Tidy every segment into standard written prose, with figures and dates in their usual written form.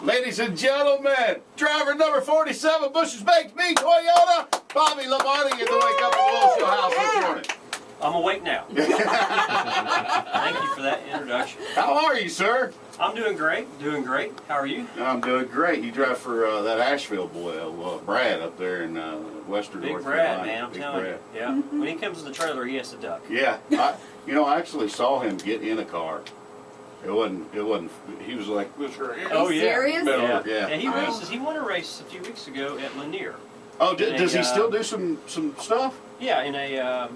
Ladies and gentlemen, driver number 47, Bush's Baked Meat Toyota, Bobby Labonte, in the Wake Up at the Little Show House this morning. I'm awake now. Thank you for that introduction. How are you, sir? I'm doing great, doing great. How are you? I'm doing great. You drive for that Asheville boy, Brad, up there in western Big North Brad, Carolina. man, I'm Big telling Brad. you. Yeah. When he comes in the trailer, he has to duck. Yeah, I actually saw him get in a car. It wasn't, he was like, Oh, yeah. Serious? Yeah. And he races, he won a race a few weeks ago at Lanier. Oh, does he still do some stuff? Yeah, in a,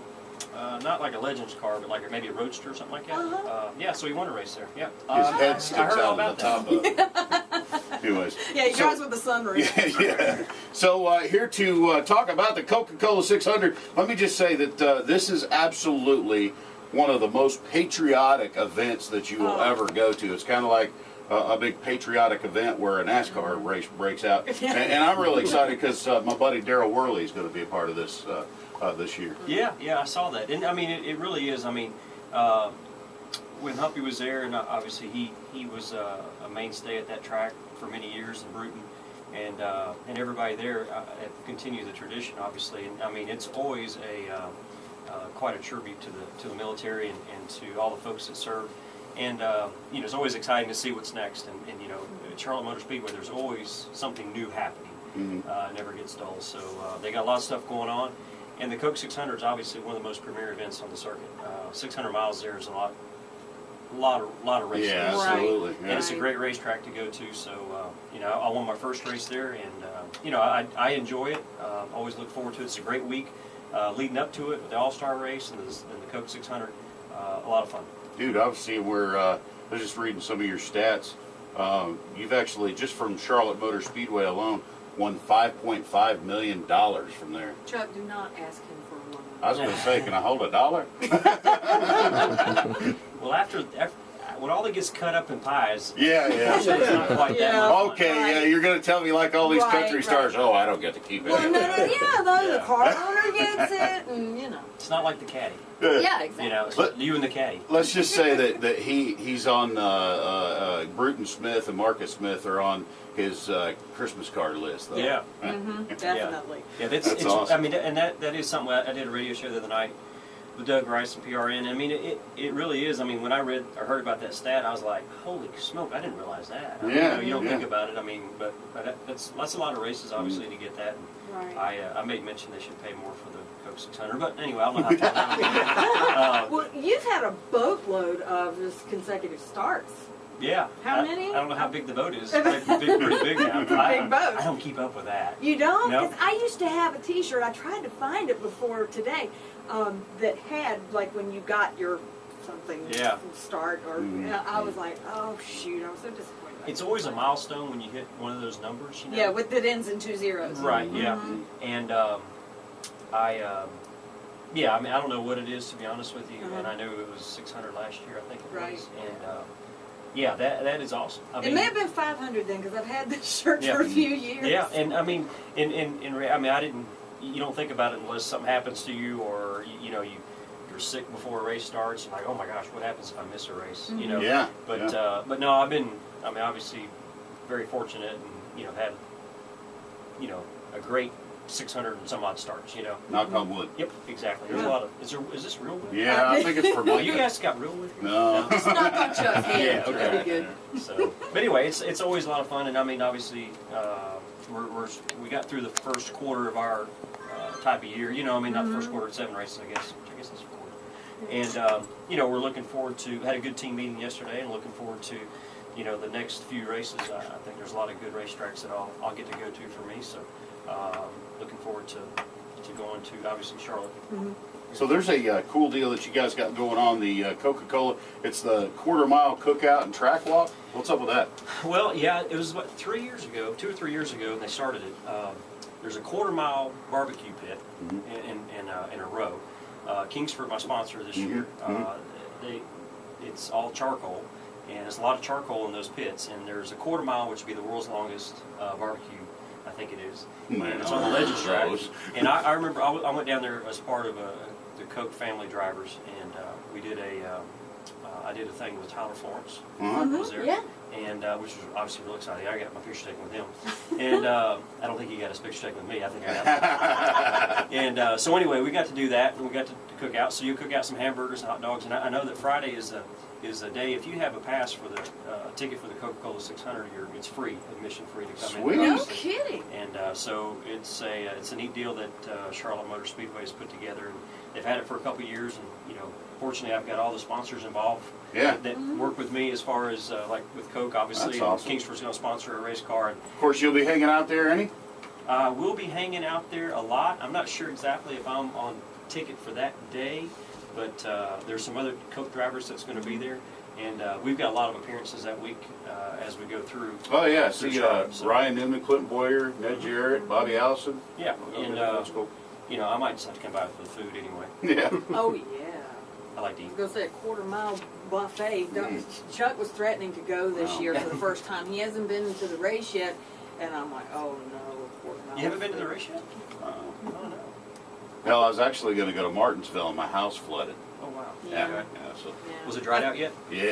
not like a Legends car, but like maybe a Roadster or something like that. Yeah, so he won a race there, yeah. His head sticks I heard all out of the about top of it. Anyways. Yeah, he drives with the sunroof. Yeah. So here to talk about the Coca-Cola 600, let me just say that this is absolutely one of the most patriotic events that you will ever go to. It's kind of like a big patriotic event where a NASCAR race breaks out. And I'm really excited because my buddy Darryl Worley is going to be a part of this this year. Yeah, I saw that. And I mean, it really is. I mean, when Humpy was there, and obviously he was a mainstay at that track for many years in Bruton, and everybody there continued the tradition, obviously. And I mean, it's always quite a tribute to the military and to all the folks that serve. And you know, it's always exciting to see what's next. And you know, at Charlotte Motor Speedway, there's always something new happening. It never gets dull. So they got a lot of stuff going on. And the Coke 600 is obviously one of the most premier events on the circuit. 600 miles there is a lot of racing. Yeah, absolutely. And it's a great racetrack to go to. So you know, I won my first race there, and you know, I enjoy it. Always look forward to it. It's a great week leading up to it with the All-Star race and the Coke 600. A lot of fun. Dude, I was seeing where I was just reading some of your stats. You've actually, just from Charlotte Motor Speedway alone, won $5.5 million from there. Chuck, do not ask him for a loan. I was going to say, can I hold $1? Well, after when all that gets cut up in pies, Yeah. it's not quite that much. Okay, yeah, you're going to tell me like all these country stars, oh, I don't get to keep it. Well, the car owner gets it, and you know. It's not like the caddy. Yeah, exactly. You know, it's you and the caddy. Let's just say that he's on Bruton Smith and Marcus Smith are on his Christmas card list, though. Yeah. Definitely. Yeah, That's it's awesome. I mean, and that is something. I did a radio show the other night with Doug Rice and PRN. I mean, it really is. I mean, when I heard about that stat, I was like, holy smoke! I didn't realize that. I mean, Yeah, you don't think about it. I mean, but that's a lot of races, obviously, to get that. And Right. I made mention they should pay more for the Coke 600, but anyway, I don't know how far that Well, you've had a boatload of just consecutive starts. Yeah. How many? I don't know how big the boat is. It's pretty big now. Big boat. I don't keep up with that. You don't? No. 'Cause I used to have a T-shirt. I tried to find it before today that had like when you got your something start or I was like, oh shoot, I was so disappointed. It's always a milestone when you hit one of those numbers. You know? Yeah, with that ends in 2 zeros. Right. Yeah. And yeah, I mean, I don't know what it is, to be honest with you, and I knew it was 600 last year, I think it was, and yeah, that is awesome. I mean, it may have been 500 then, because I've had this shirt for a few years. Yeah, and I mean, you don't think about it unless something happens to you, or you're sick before a race starts. You're like, oh my gosh, what happens if I miss a race? You know. Yeah. But no, I've been, I mean, obviously, very fortunate, and had, a great 600 and some odd starts. Knock on wood. Yep, exactly. There's a lot of. Is this real wood? Yeah, I think it's for Well, you guys got real wood here? No. Just knock on Chuck's hand. Yeah, okay. That'd be good. So, but anyway, it's always a lot of fun, and I mean, obviously, we got through the first quarter of our type of year. I mean, not the first quarter, 7 races, I guess. Which I guess that's a quarter. And we're looking forward to. Had a good team meeting yesterday, and looking forward to, the next few races. I think there's a lot of good racetracks that I'll get to go to for me. So, looking forward to going to obviously Charlotte. So there's a cool deal that you guys got going on, the Coca-Cola. It's the quarter-mile cookout and track walk. What's up with that? Well, yeah, it was about 2 or 3 years ago, and they started it. There's a quarter-mile barbecue pit in a row. Kingsford, my sponsor this year, it's all charcoal, and there's a lot of charcoal in those pits. And there's a quarter mile, which would be the world's longest barbecue, I think it is. And it's on the Legends track. And I remember I went down there as part of the Coke family drivers, and we did I did a thing with Tyler Florence. Mhm. Was there. Yeah. And which was obviously real exciting. I got my picture taken with him, and I don't think he got his picture taken with me. I think I got it. And so anyway, we got to do that, and we got to cook out. So you cook out some hamburgers and hot dogs, and I know that Friday is a day. If you have a pass for the ticket for the Coca-Cola 600, it's free, admission free to come Sweet. in. No kidding. And so it's a neat deal that Charlotte Motor Speedway has put together, and they've had it for a couple of years. And fortunately, I've got all the sponsors involved. Yeah. That work with me as far as like with Coke, obviously. That's awesome. Kingsford's going to sponsor a race car. And, Of course, you'll be hanging out there, Annie? we'll be hanging out there a lot. I'm not sure exactly if I'm on ticket for that day, but there's some other Coke drivers that's going to be there. And we've got a lot of appearances that week as we go through. Oh, yeah. through See, Charlotte, so- Ryan Newman, Clinton Boyer, Ned Jarrett, Bobby Allison. Yeah, and that's cool. I might just have to come by for the food anyway. Yeah. Oh, yeah. I like to I eat. was going to say a quarter-mile buffet. Chuck was threatening to go this Wow. year for the first time. He hasn't been to the race yet, and I'm like, oh, no, a quarter-mile You haven't been to the buffet. race yet? Oh, no. Well, I was actually going to go to Martinsville, and my house flooded. Oh, wow. Yeah. Okay. Yeah, so Yeah. Was it dried out yet? yeah,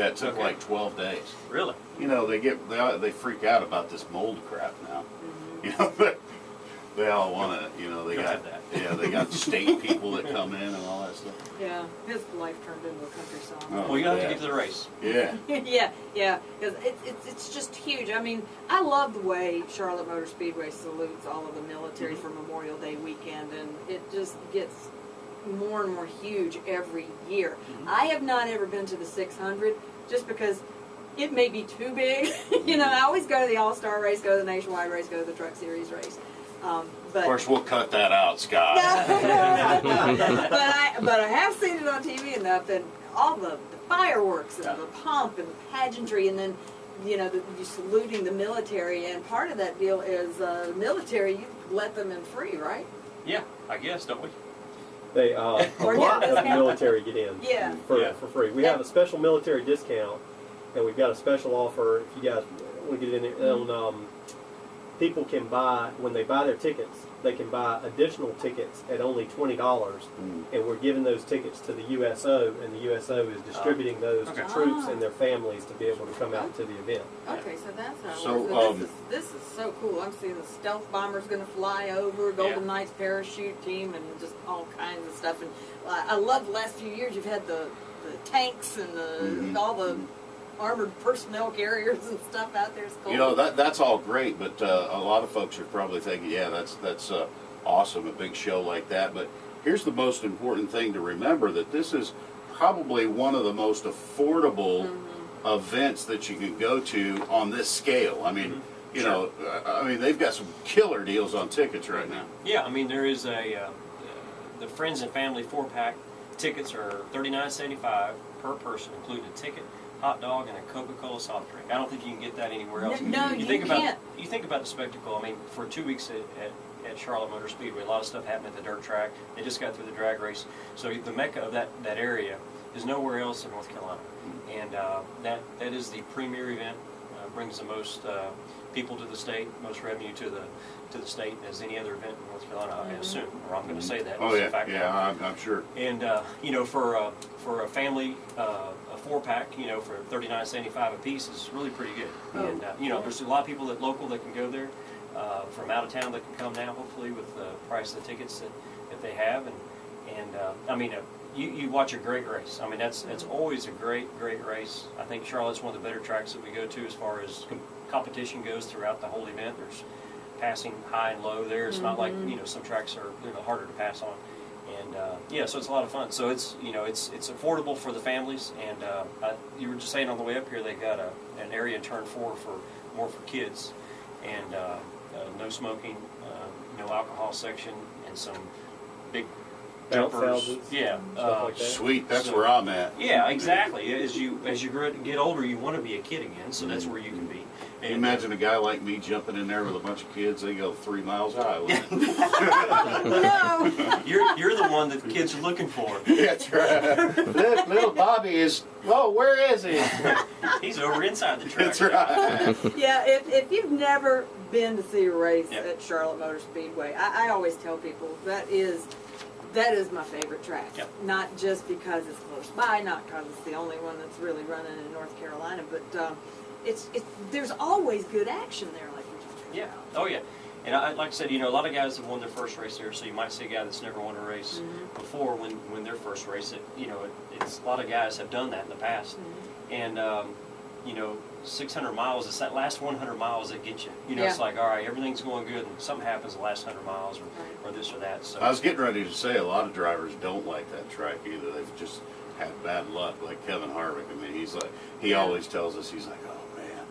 it took Okay. like 12 days. Really? They freak out about this mold crap now. They all want to, they Don't got have that. they got state people that come in and all that stuff. Yeah, his life turned into a country song. Oh. Well, you have to yeah. get to the race. Yeah. yeah, because it's just huge. I mean, I love the way Charlotte Motor Speedway salutes all of the military for Memorial Day weekend, and it just gets more and more huge every year. I have not ever been to the 600 just because it may be too big. I always go to the All-Star race, go to the Nationwide race, go to the Truck Series race. But Of course, we'll cut that out, Scott. but I have seen it on TV enough, and all the fireworks and the pomp and the pageantry, and then you saluting the military, and part of that deal is the military. You let them in free, right? Yeah, I guess, don't we? They a lot of the military get in Yeah. for free. We have a special military discount, and we've got a special offer. If you guys want to get in there, on, people can buy when they buy their tickets. They can buy additional tickets at only $20, and we're giving those tickets to the USO, and the USO is distributing those to Okay. troops and their families to be able to come out to the event. Okay, so that's how it So, works. So this is so cool. I'm seeing the stealth bomber's going to fly over, Golden Yeah. Knights parachute team, and just all kinds of stuff. And I love the last few years. You've had the tanks and all the armored personnel carriers and stuff out there. It's cool. That's all great, but a lot of folks are probably thinking, yeah, that's awesome, a big show like that. But here's the most important thing to remember, that this is probably one of the most affordable events that you can go to on this scale. I mean, they've got some killer deals on tickets right now. Yeah, I mean, there is the Friends and Family 4-pack tickets are $39.75 per person, including a ticket, hot dog, and a Coca-Cola soft drink. I don't think you can get that anywhere else. No, you think can't. You think about the spectacle. I mean, for 2 weeks at Charlotte Motor Speedway, a lot of stuff happened at the dirt track. They just got through the drag race. So the mecca of that area is nowhere else in North Carolina. And that is the premier event. Brings the most people to the state, most revenue to the state as any other event in North Carolina, I assume. Or I'm going to say that. Oh, as a yeah, fact. I'm sure. And for a family, a 4-pack, for $39.75 a piece is really pretty good. And there's a lot of people local that can go there, from out of town that can come now, hopefully, with the price of the tickets that they have. You watch a great race. I mean, that's always a great race. I think Charlotte's one of the better tracks that we go to as far as competition goes throughout the whole event. There's passing high and low there. It's not like some tracks are harder to pass on. And so it's a lot of fun. So it's it's affordable for the families. And you were just saying on the way up here, they got an area in turn 4 for kids, and no smoking, no alcohol section, and some big Bounce jumpers. houses, Yeah, stuff like that. Sweet, that's where I'm at. yeah, exactly. As you get older, you want to be a kid again. So that's where you can be. Can you imagine a guy like me jumping in there with a bunch of kids? They go 3 miles high. No. You're the one that the kids are looking for. That's right. Little Bobby is. Oh, where is he? He's over inside the track. That's right. Yeah, if you've never been to see a race Yep. at Charlotte Motor Speedway, I always tell people that is That is my favorite track. Yep. Not just because it's close by, not because it's the only one that's really running in North Carolina, but it's there's always good action there, like we're talking Yeah. about. Oh yeah. And like I said, a lot of guys have won their first race there, so you might see a guy that's never won a race before when their first race. It's a lot of guys have done that in the past, and 600 miles. It's that last 100 miles that get you. It's like, all right, everything's going good, and something happens the last 100 miles, or this or that. So I was getting ready to say a lot of drivers don't like that track either. They've just had bad luck, like Kevin Harvick. I mean, he always tells us, he's like, oh man,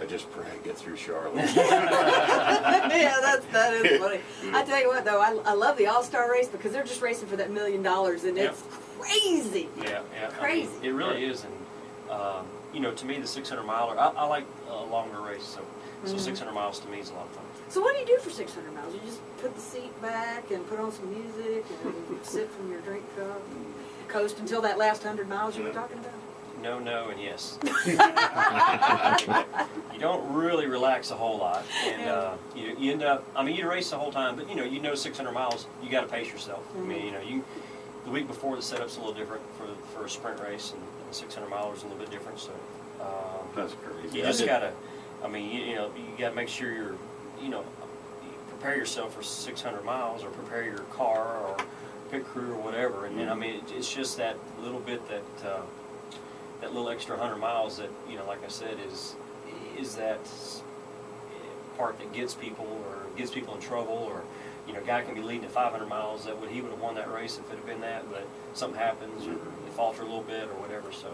I just pray I get through Charlotte. Yeah, that is funny. I tell you what, though, I love the All-Star race because they're just racing for that $1 million, and it's crazy. Yeah. Crazy. It really is, and to me, the 600 miler, I like a longer race, so 600 miles to me is a lot of fun. So what do you do for 600 miles? You just put the seat back and put on some music and sit from your drink cup and coast until that last 100 miles you were talking about? No, and yes. You don't really relax a whole lot, and you end up. I mean, you race the whole time, but 600 miles, you got to pace yourself. I mean, the week before the setup's a little different for a sprint race, and the 600 milers a little bit different. So That's crazy. you just gotta. I mean, you gotta make sure you're, you prepare yourself for 600 miles, or prepare your car or pit crew or whatever. And I mean, it's just that little bit that little extra 100 miles that, like I said, is that part that gets people in trouble, or a guy can be leading at 500 miles he would have won that race if it had been that, but something happens or they falter a little bit or whatever. So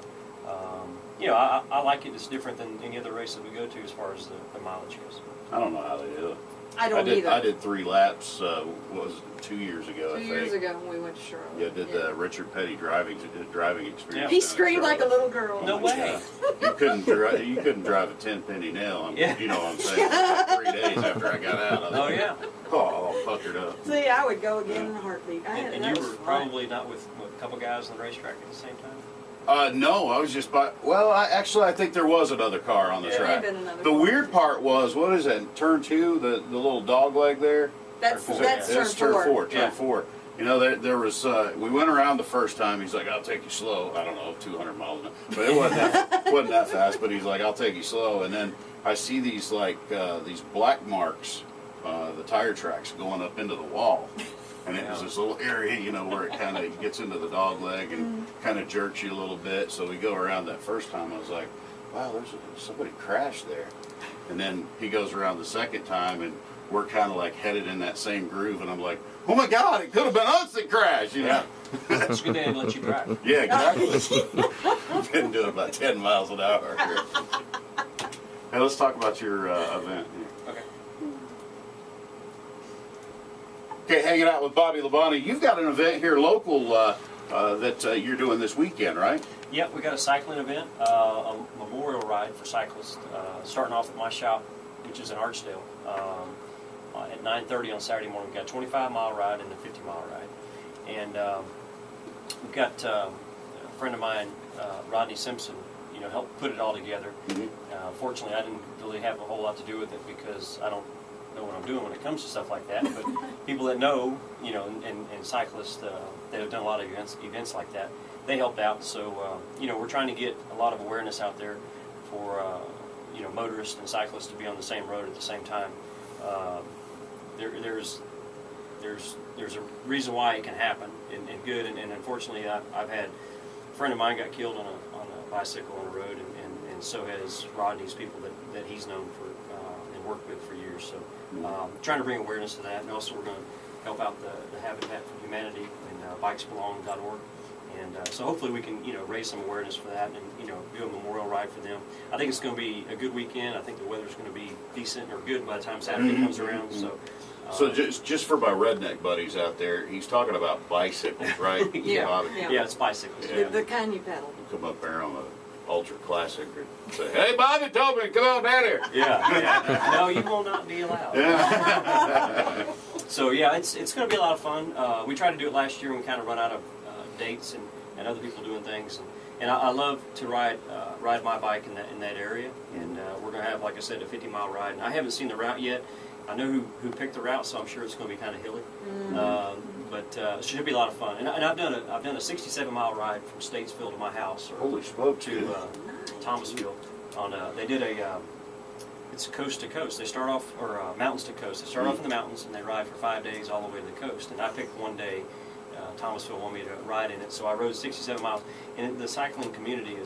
I like it. It's different than any other race that we go to as far as the mileage goes. I don't know how they do it. I don't either. I did 3 laps, was it 2 years ago, I 2 think. years ago when we went to Charlotte. Yeah, did the Richard Petty driving experience. Yeah. He down in screamed like a Charlotte. little girl. No way. Yeah. You couldn't drive a 10-penny nail. Yeah. You know what I'm saying? Like 3 days after I got out of it. Oh yeah. Oh, puckered up. See, I would go again in a heartbeat. And that you was were fun. probably not with a couple guys on the racetrack at the same time. No, I was just by. Well, I think there was another car on the Yeah. track. May have been another The car. weird part was, what is that? Turn 2, the little dog leg there. That's Turn turn Turn 4. Yeah. Turn 4. There was. We went around the first time. He's like, "I'll take you slow." I don't know, 200 miles an hour, but it wasn't that fast. But he's like, "I'll take you slow." And then I see these these black marks, the tire tracks going up into the wall. And it was this little area, where it kind of gets into the dog leg and kind of jerks you a little bit. So we go around that first time. I was like, wow, somebody crashed there. And then he goes around the second time, and we're kind of like headed in that same groove. And I'm like, oh my God, it could have been us that crashed, Yeah. It's good they didn't let you drive. Yeah, exactly. I've been doing about 10 miles an hour. Hey, let's talk about your event here. Okay. Okay, hanging out with Bobby Labonte. You've got an event here local that you're doing this weekend, right? Yeah, we got a cycling event, a memorial ride for cyclists, starting off at my shop, which is in Archdale, at 9:30 on Saturday morning. We've got a 25-mile ride and a 50-mile ride. And we've got a friend of mine, Rodney Simpson, helped put it all together. Fortunately, I didn't really have a whole lot to do with it because I don't know what I'm doing when it comes to stuff like that. But people that know, and cyclists that have done a lot of events like that, they helped out. So, we're trying to get a lot of awareness out there for, motorists and cyclists to be on the same road at the same time. There's a reason why it can happen, and good. And unfortunately, I've had a friend of mine got killed on a bicycle on the road, and so has Rodney's people that he's known for and worked with for years. So, trying to bring awareness to that, and also we're going to help out the Habitat for Humanity and bikesbelong.org. And so hopefully we can, raise some awareness for that, and do a memorial ride for them. I think it's going to be a good weekend. I think the weather's going to be decent or good by the time Saturday comes around. So, just for my redneck buddies out there, he's talking about bicycles, right? Yeah. Bobby? yeah, it's bicycles. Yeah. The kind you pedal. Come up there on the Ultra Classic and say, "Hey, Bobby told me to come on down here." Yeah. No, you will not be allowed. Yeah. So yeah, it's going to be a lot of fun. We tried to do it last year, and we kind of run out of dates and other people doing things. And I love to ride my bike in that area. And we're going to have, like I said, a 50-mile ride. And I haven't seen the route yet. I know who picked the route, so I'm sure it's going to be kind of hilly. But it should be a lot of fun. And I've done a 67-mile ride from Statesville to my house, or Holy smokes. to Thomasville. They did it's coast to coast. They start off, or mountains to coast. They start off in the mountains and they ride for 5 days all the way to the coast. And I picked one day. Thomasville wanted me to ride in it, so I rode 67 miles. And the cycling community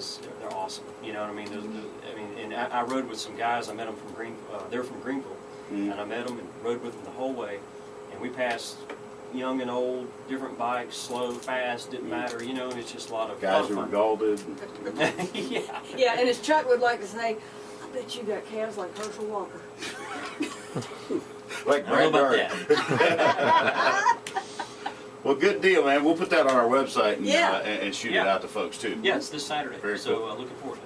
they're awesome. You know what I mean? And I rode with some guys. I met them from they're from Greenville, and I met them and rode with them the whole way. And we passed young and old, different bikes, slow, fast, didn't matter. You know, and it's just a lot of Guys who were fun. galded. Yeah. Yeah, and as Chuck would like to say, I bet you got calves like Herschel Walker. Like I don't know Brad about Dark. that. Well, good deal, man. We'll put that on our website and, Yeah. and shoot it Yeah. out to folks, too. Yeah, it's this Saturday. Very so cool. looking forward to it.